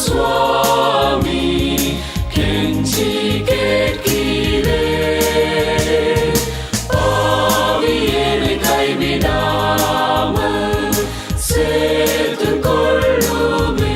சுவாமி கெஞ்சி கேட்கிறேன், பாவியேனை கைவிடாமல் சேர்த்துக் கொள்ளுமே.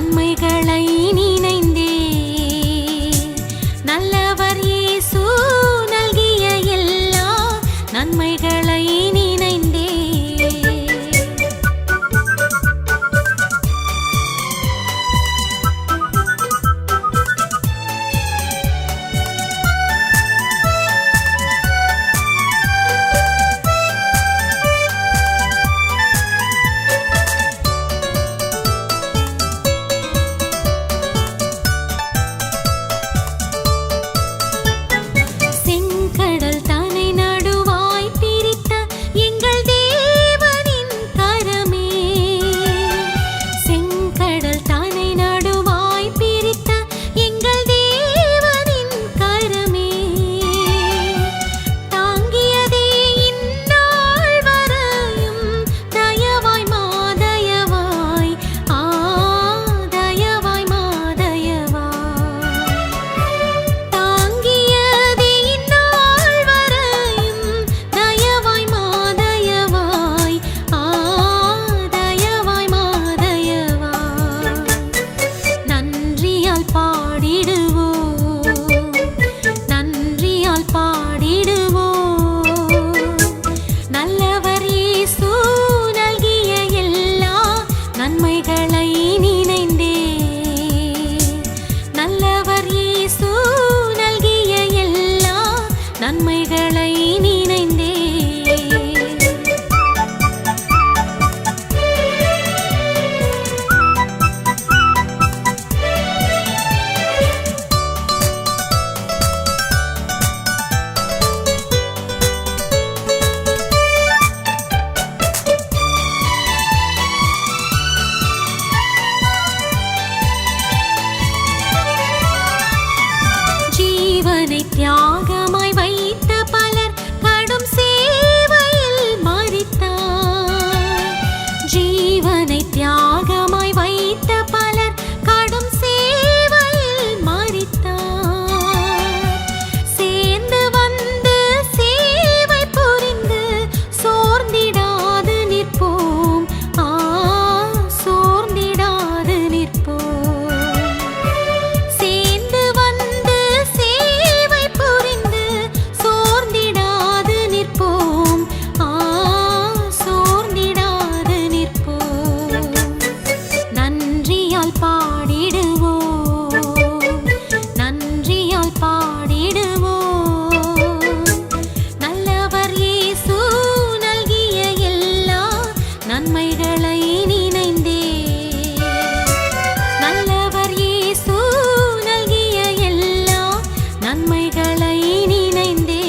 நன்மைகளை நினைந்தே நல்லவர் இயேசு நல்கிய எல்லா நன்மைகளை நினைந்தே செங்கடல் தன்னை நடுவாய் பிரித்த எங்கள் தேவனின் கரமே செங்கடல் தன்னை நடுவாய் பிரித்த எங்கள் தேவனின் கரமே தாங்கியதே இந்நாள் வரையும் தயவாய் மாதயவாய் தயவாய் மாதயவாய் தாங்கியதே இந்நாள் வரையும் தயவாய் மாதயவாய் தயவாய் மாதயவாய் நன்றியால் பாடிடுவோம் நன்றியால் பாடிடுவோம் நல்லவர் இயேசு நல்கிய எல்லா நன்மைகளை நினைந்தே நல்லவர் இயேசு நல்கிய எல்லா நன்மைகளை நினைந்தே ஜீவனை தியாகமாய் வைத்த பலர் கடும் சேவையில் மரித்தார் ஜீவனை தியாகமாய் வைத்த பலர் கடும் சேவையில் மரித்தார் சேர்ந்து வந்து சேவை புரிந்து சோர்ந்திடாது நிற்போம் சோர்ந்திடாது நிற்போம் சேர்ந்து வந்து சேவை புரிந்து சோர்ந்திடாது நிற்போம் சோர்ந்திடாது நிற்போம் நன்றியால் பாடிடுவோம் நன்றியால் பாடிடுவோம் நல்லவர் இயேசு நல்கிய எல்லா நன்மைகளை நினைந்தே நல்லவர் இயேசு நல்கிய எல்லா நன்மைகளை நினைந்தே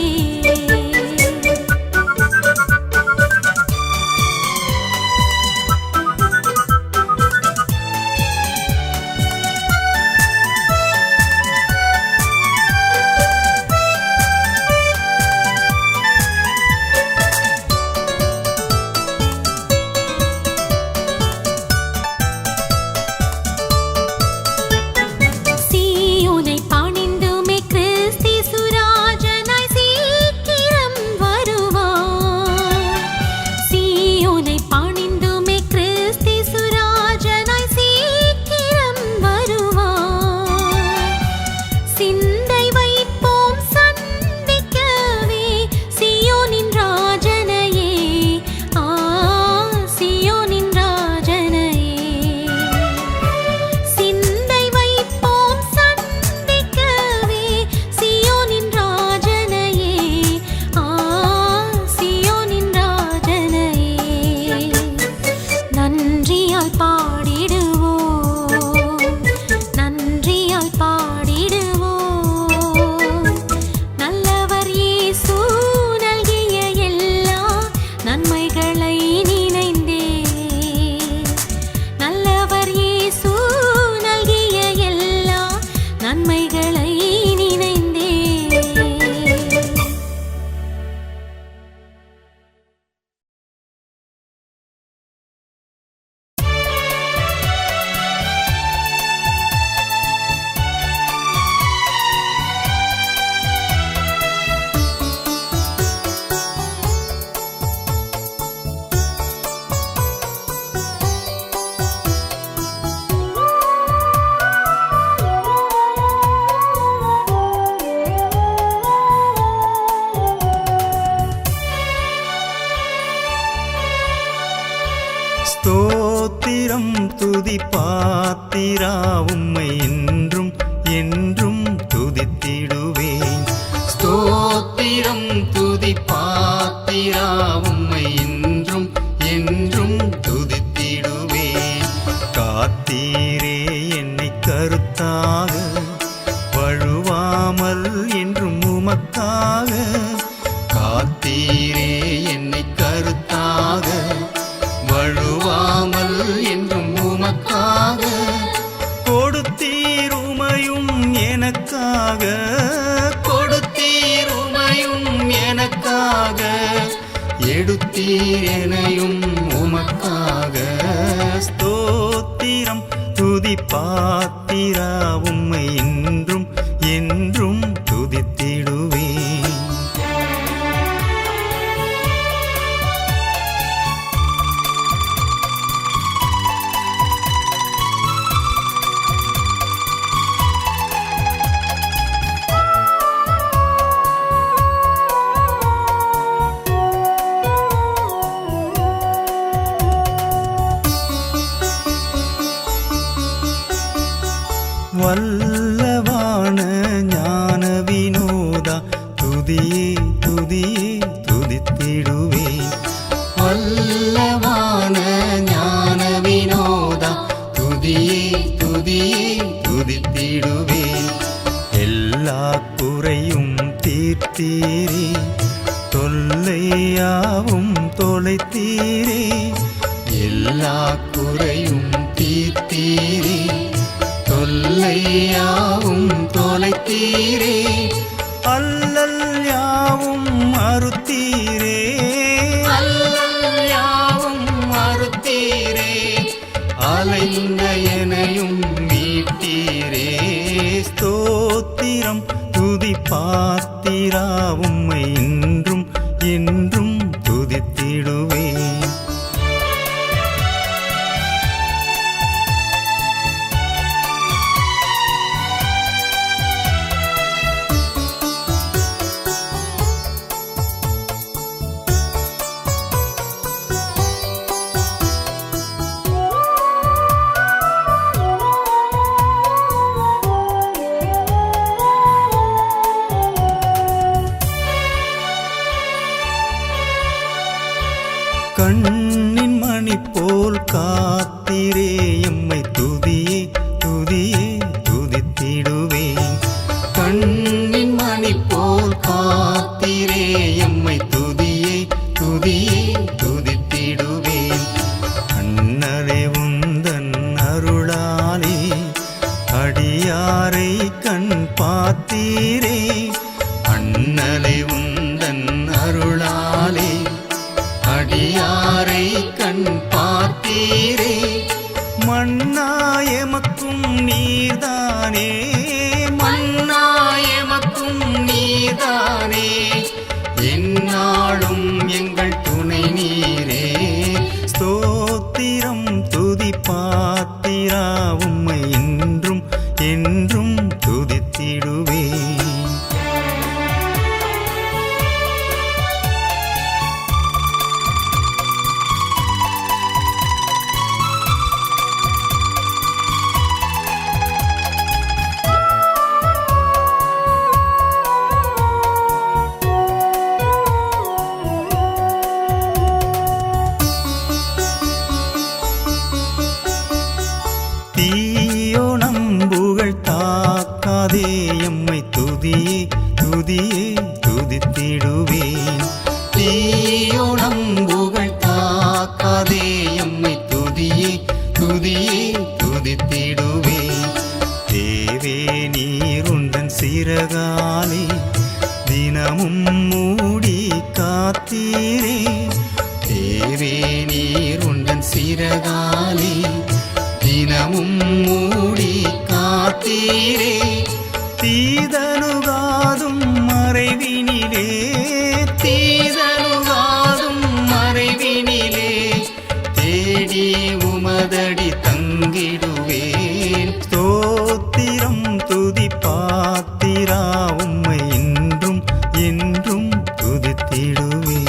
ஸ்தோத்திரம் துதி பாத்திரா உம்மை என்றும் என்றும் துதித்திடுவேன். ஸ்தோத்திரம் துதி பாத்திரா உம்மை என்றும் என்றும் துதித்திடுவேன். காத்தீரே என்னை கருத்தாக வழுவாமல் என்றும் உமக்காக. காத்தீரே என்னை கருத்தாக வழுவாமல் என்றும் உமக்காக. கொடுத்தீருமையும் எனக்காக, கொடுத்தீருமையும் எனக்காக. எடுத்தீர் எனையும் உமக்காக. ஸ்தோத்திரம் துதி பாத்திரா உம்மை என்றும் என்றும் துதித்திடுவேன். வல்லவான ஞான வினோதா துதியே துதியே துதித்திடுவேன். வல்லவான ஞான வினோதா துதியே துதியே துதித்திடுவேன். எல்லா குறையும் தீர்த்தீரே, தொல்லையாவும் தொலைத்தீரே. எல்லா குறையும் தீர்த்தீரே, தொல்லையாவும் தொலைத்தீரே. அல்லல் யாவும் அறுத்தீரே, அல்லல் யாவும் அறுத்தீரே. அலைந்த எனையும் மீட்டீரே. ஸ்தோத்திரம் துதி பாத்திரா உம்மை என்றும் என்றும் துதித்திடுவேன். கண்ணின் மணி போல் காத்திரே எம்மை துதியே துதியே துதித்திடுவேன். கண்ணின் மணி போல் காத்திரே எம்மை துதியே துதியே துதித்திடுவேன். அண்ணலே உந்தன் அருளாலே அடியாரை கண் பார்த்தீரே. அண்ணலே உந்தன் அருளாலே அடியாரை கண் பார்த்தீரே. மண்ணாயமக்கும் நீர்தானே, மண்ணாயமக்கும் நீர்தானே. எந்நாளும் எங்கள் துணை நீரே. ஸ்தோத்திரம் துதி பாத்திரா உம்மை என்றும் என்றும் துதித்திடுவேன். தீயோ நம்புகள் தாக்காதே எம்மை துதியே துதியே துதித்திடுவேன். தீயோ நம்புகள் தாக்காதே எம்மை துதியே துதியே துதித்திடுவேன். தேவே நீருந்தன் சிறகாலே தினமும் மூடி காத்தீரே. தேவே நீருந்தன் சிறகாலே தினமும் மூடி காத்தீரே. தீதனுகாதும் மறைவினிலே, தீதனுகாதும் மறைவினிலே. தேடி உமதடி தங்கிடுவேன். ஸ்தோத்திரம் துதி பாத்திரா உம்மை என்றும் என்றும் துதித்திடுவேன்.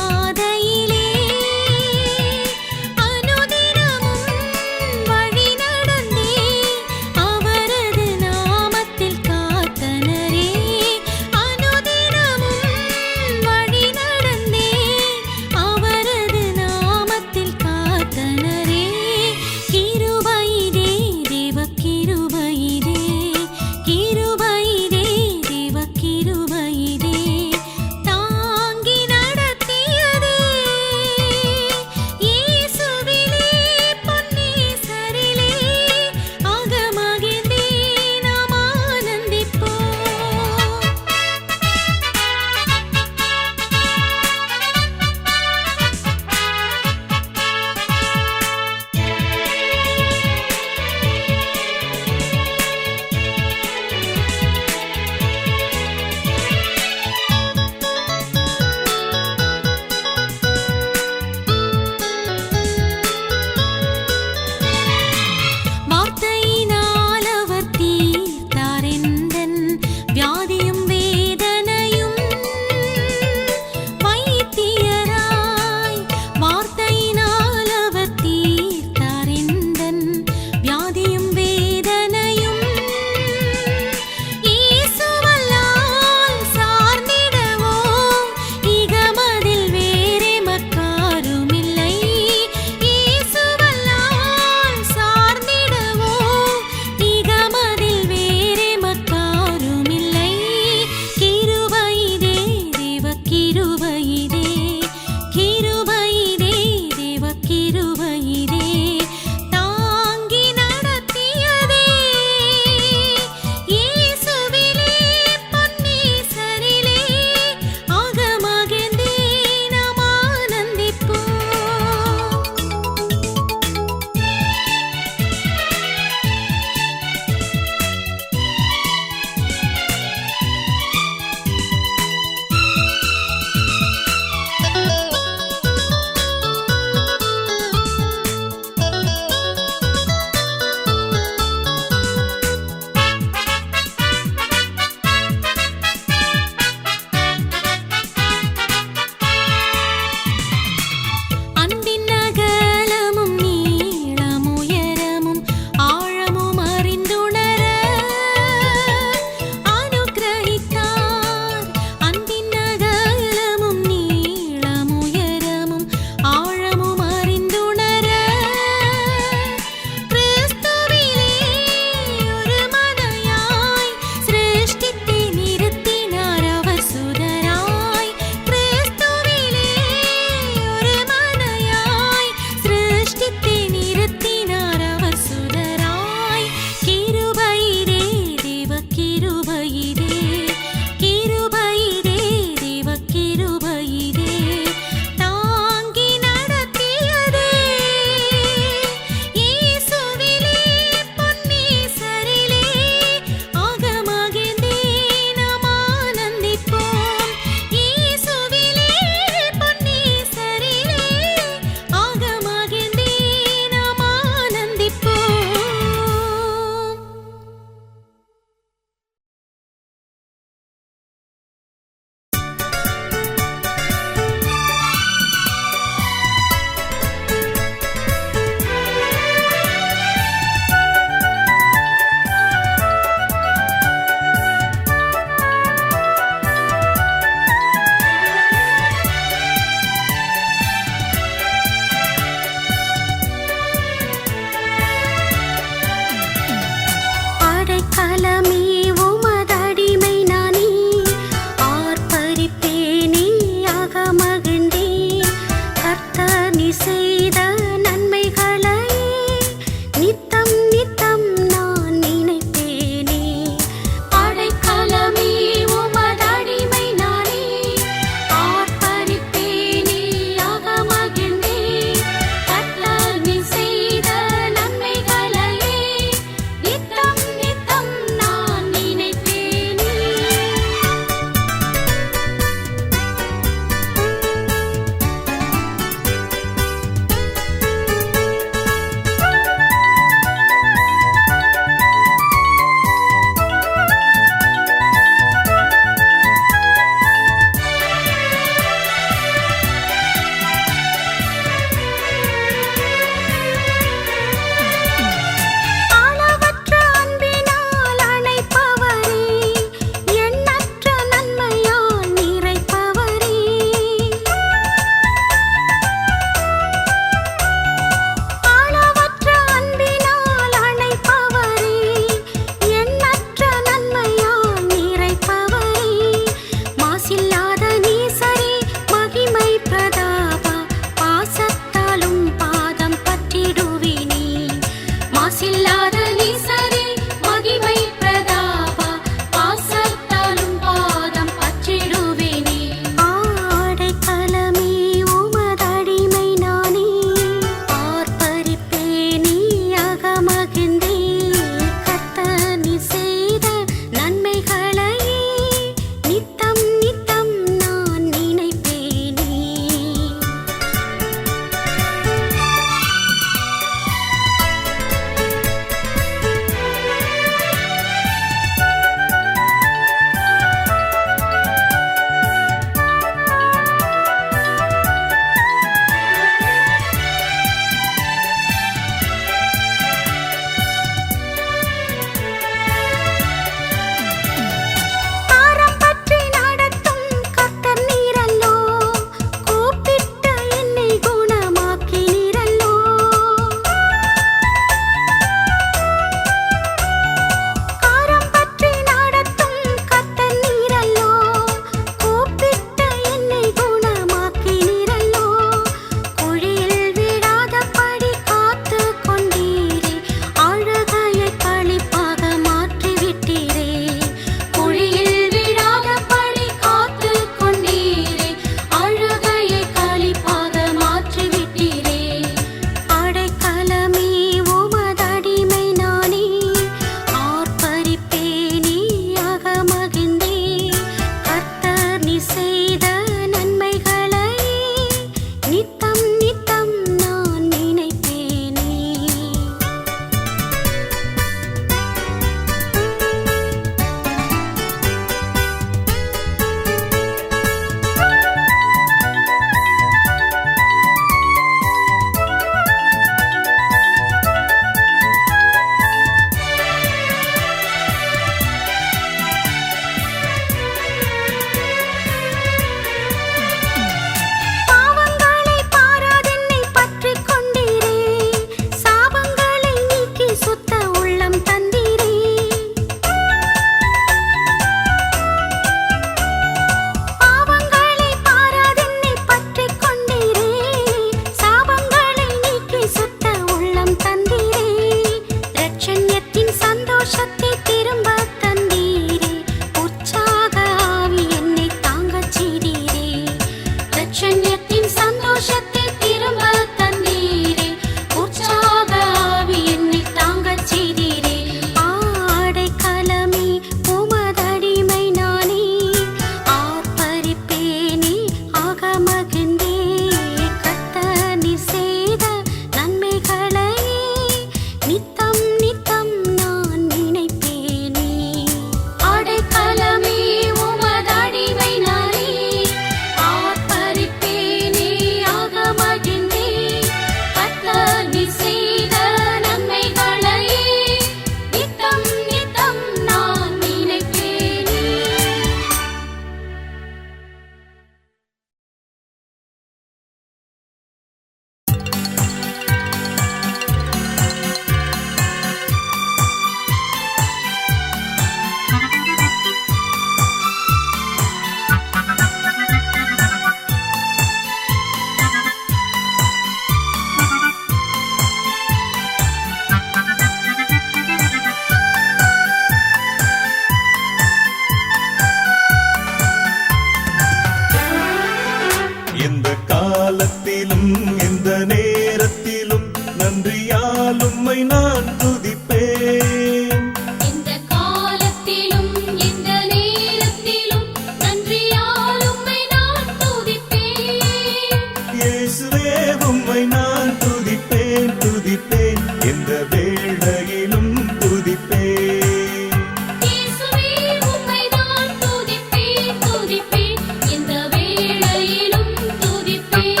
நேரத்திலும் நன்றியால் உம்மை நான் துதிப்பேன். இந்த காலத்திலும் இந்த நேரத்திலும் நன்றியால் உம்மை நான் துதிப்பேன். இயேசுவே உம்மை நான் துதிப்பேன் துதிப்பேன் இந்த வேளையிலும் துதிப்பேன். இயேசுவே உம்மை நான் துதிப்பேன் துதிப்பேன் இந்த வேளையிலும் துதிப்பேன்.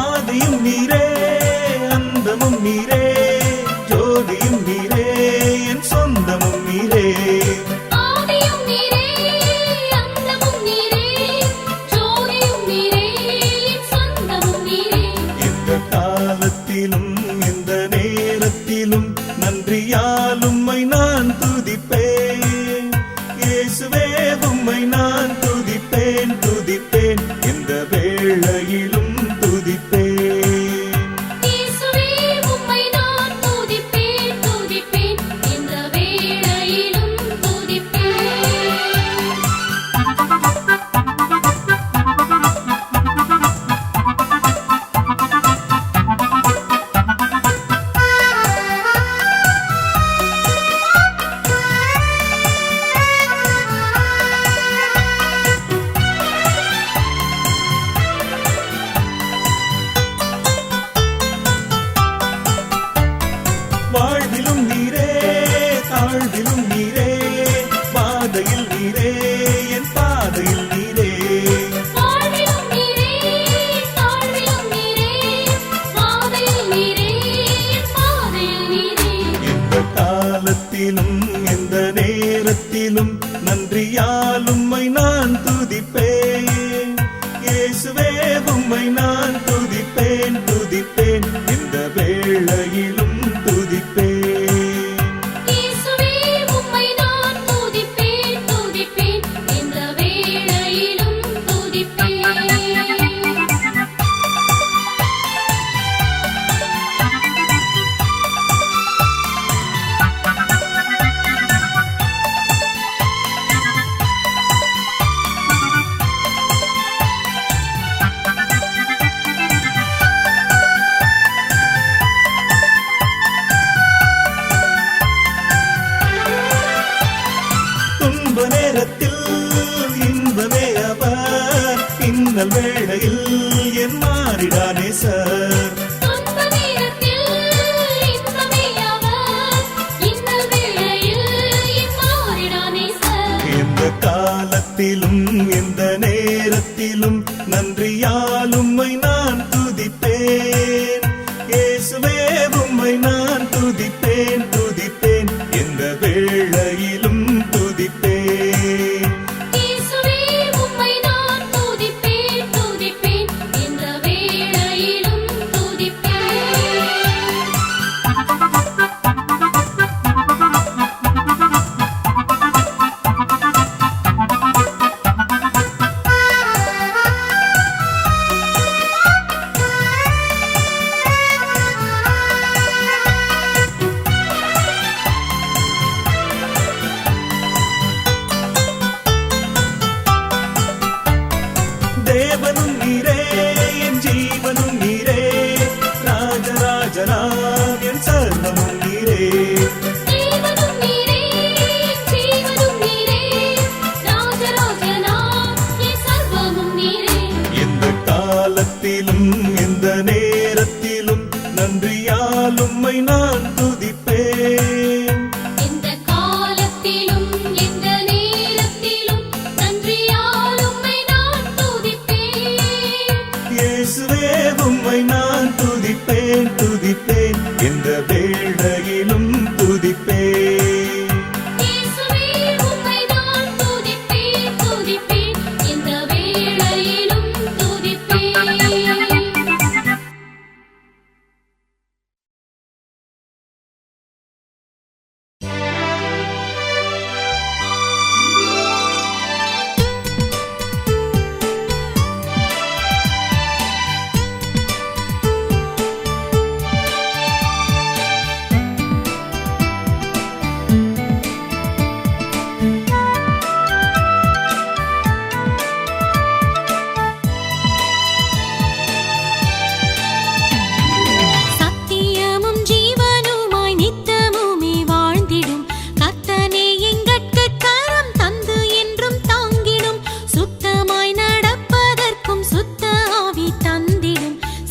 ஆதியும் நீரே அந்தமும் நீரே ஜோதியும் நீரே என் சொந்தமும் நீரே. ஆதியும் நீரே அந்தமும் நீரே ஜோதியும் நீரே என் சொந்தமும் நீரே. இந்த காலத்திலும் இந்த நேரத்திலும் நன்றியால் உம்மை நான் துதிப்பேன். இயேசுவே உம்மை நான் துதிப்பேன் துதிப்பேன் இந்த வேளையிலும் துதிப்பேன். இயேசுவே உம்மை நான் துதிப்பேன் துதிப்பேன் இந்த வேளையிலும் துதிப்பேன். வாழ்விலும் நீரே தாழ்விலும் நீரே பாதையில் நீரே என் பாதையில் நீரே. வாழ்விலும் நீரே தாழ்விலும் நீரே பாதையில் நீரே என் பாதையில் நீரே. இந்த காலத்திலும் இந்த நேரத்திலும் நன்றியால் உம்மை நான் துதிப்பேன். இயேசுவே உம்மை நான் துதிப்பேன் துதிப்பேன் இந்த வேளையிலும் துதிப்பேன். இயேசுவே உம்மை நான் துதிப்பேன் துதிப்பேன் இந்த வேளையிலும் துதிப்பேன். துன்ப நேரத்தில் இன்பமே அவர் இன்னல் வேளையில் என் மாறிடா நேசர். துன்ப நேரத்தில் இன்பமே அவர் இன்னல் வேளையில் என் மாறிடா நேசர். எந்த காலத்திலும் எந்த நேரத்திலும் நன்றியால் உம்மை நான் துதிப்பேன். இயேசுவே உம்மை நான் துதிப்பேன் துதிப்பேன் எந்த வேளையிலும் துதிப்பேன். இயேசுவே உம்மை நான் துதிப்பேன் துதிப்பேன் இந்த வேளையிலும் துதிப்பேன். தேவனும் நீரே என் ஜீவனும் நீரே ராஜராஜனாம் என் சர்வமும் நீரே. தேவனும் நீரே ஜீவனும் நீரே ராஜராஜனாம் என் சர்வமும் நீரே. எந்த காலத்திலும் எந்த நேரத்திலும் நன்றியால் உம்மை நான் துதிப்பேன். இந்த காலத்திலும் இந்த நேரத்திலும் நன்றியால் உம்மை நான் துதிப்பேன். இயேசுவே உம்மை நான் துதிப்பேன் துதிப்பேன் இந்த வேளையிலும் துதிப்பேன். இயேசுவே உம்மை நான் துதிப்பேன் துதிப்பேன் இந்த வேளையிலும் துதிப்பேன்.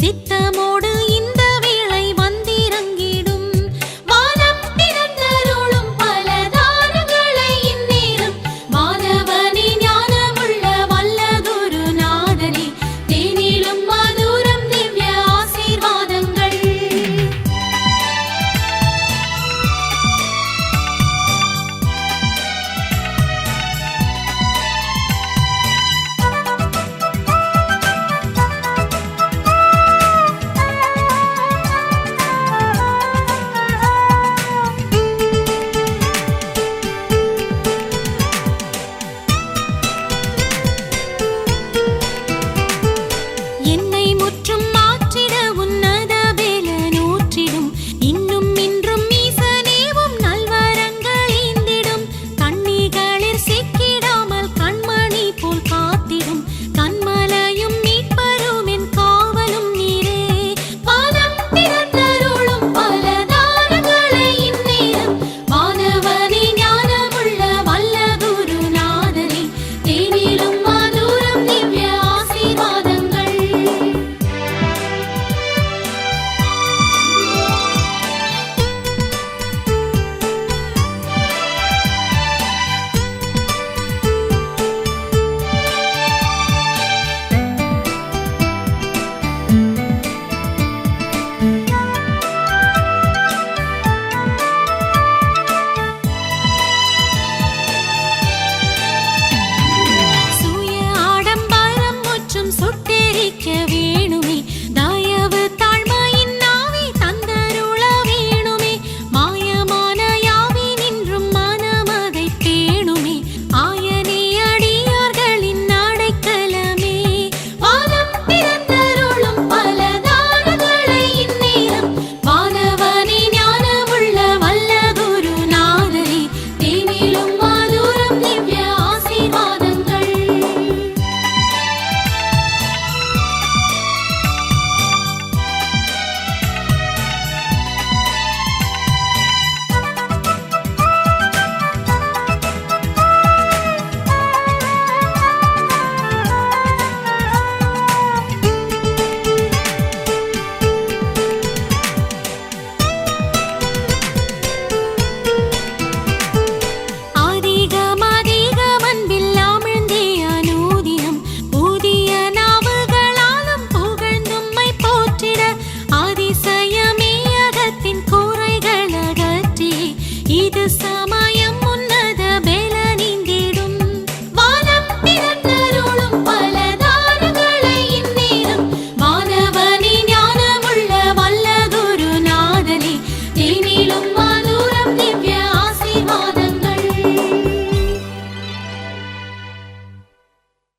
சித்தம்